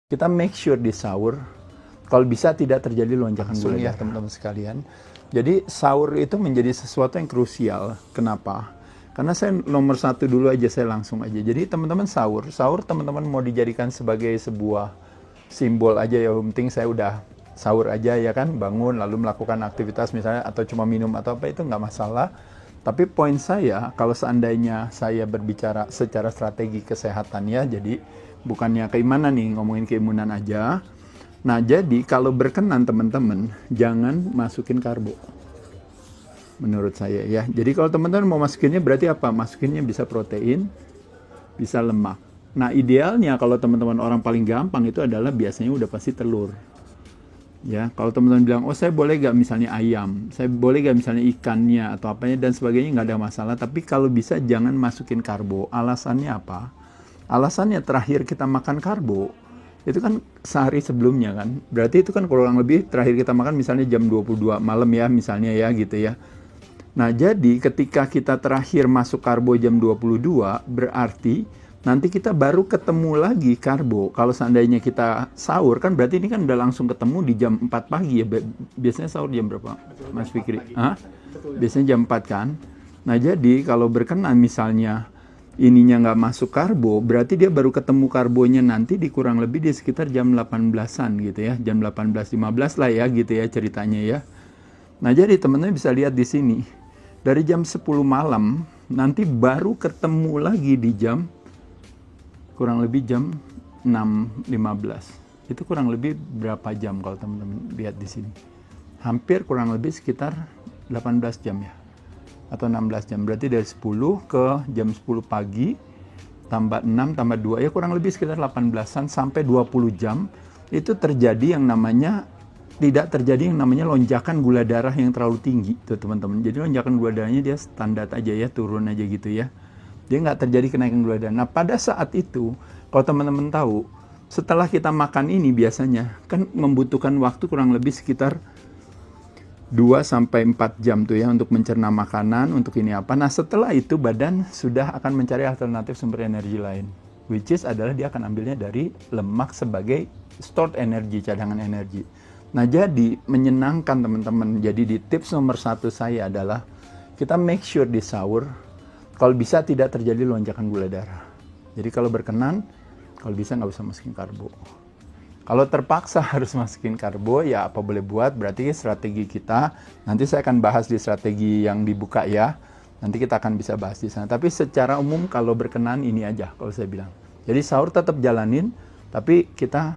Kita make sure di sahur, kalau bisa tidak terjadi lonjakan gula ya darah. teman-teman sekalian. Jadi sahur itu menjadi sesuatu yang krusial. Kenapa? Karena saya nomor satu dulu aja, saya langsung aja. Jadi teman-teman sahur teman-teman mau dijadikan sebagai sebuah simbol aja ya. Yang penting saya udah sahur aja ya kan, bangun lalu melakukan aktivitas misalnya atau cuma minum atau apa itu nggak masalah. Tapi poin saya, kalau seandainya saya berbicara secara strategi kesehatan ya, jadi bukannya keimanan nih, ngomongin keimanan aja. Nah, jadi kalau berkenan teman-teman, jangan masukin karbo. Menurut saya ya. Jadi kalau teman-teman mau masukinnya berarti apa? Masukinnya bisa protein, bisa lemak. Nah, idealnya kalau teman-teman orang paling gampang itu adalah biasanya udah pasti telur. Ya, kalau teman-teman bilang, oh saya boleh gak misalnya ayam, saya boleh gak misalnya ikannya atau apanya dan sebagainya, nggak ada masalah. Tapi kalau bisa jangan masukin karbo. Alasannya apa? Alasannya terakhir kita makan karbo, itu kan sehari sebelumnya kan. Berarti itu kan kurang lebih terakhir kita makan misalnya jam 22 malam ya, misalnya ya gitu ya. Nah jadi ketika kita terakhir masuk karbo jam 22, berarti nanti kita baru ketemu lagi karbo. Kalau seandainya kita sahur kan berarti ini kan udah langsung ketemu di jam 4 pagi ya. Biasanya sahur jam berapa, Mas Fikri? Hah? Biasanya jam 4 kan? Nah jadi kalau berkenan misalnya ininya nggak masuk karbo, berarti dia baru ketemu karbonya nanti di kurang lebih di sekitar jam 18-an gitu ya. Jam 18.15 lah ya gitu ya ceritanya ya. Nah jadi teman-teman bisa lihat di sini. Dari jam 10 malam nanti baru ketemu lagi di jam kurang lebih jam 6.15. Itu kurang lebih berapa jam kalau teman-teman lihat di sini? Hampir kurang lebih sekitar 18 jam ya. Atau 16 jam. Berarti dari 10 ke jam 10 pagi tambah 6 tambah 2 ya kurang lebih sekitar 18-an sampai 20 jam itu terjadi yang namanya tidak terjadi yang namanya lonjakan gula darah yang terlalu tinggi tuh teman-teman. Jadi lonjakan gula darahnya dia standar aja ya, turun aja gitu ya. Dia nggak terjadi kenaikan gula darah. Nah pada saat itu kalau teman-teman tahu setelah kita makan ini biasanya kan membutuhkan waktu kurang lebih sekitar 2-4 jam tuh ya untuk mencerna makanan, untuk ini apa. Nah setelah itu badan sudah akan mencari alternatif sumber energi lain. Which is adalah dia akan ambilnya dari lemak sebagai stored energy, cadangan energi. Nah jadi menyenangkan teman-teman. Jadi di tips nomor 1 saya adalah kita make sure di sahur, kalau bisa tidak terjadi lonjakan gula darah. Jadi kalau berkenan, kalau bisa nggak usah masukin karbo. Kalau terpaksa harus masukin karbo, ya apa boleh buat, berarti strategi kita, nanti saya akan bahas di strategi yang dibuka ya, nanti kita akan bisa bahas di sana. Tapi secara umum kalau berkenan ini aja, kalau saya bilang. Jadi sahur tetap jalanin, tapi kita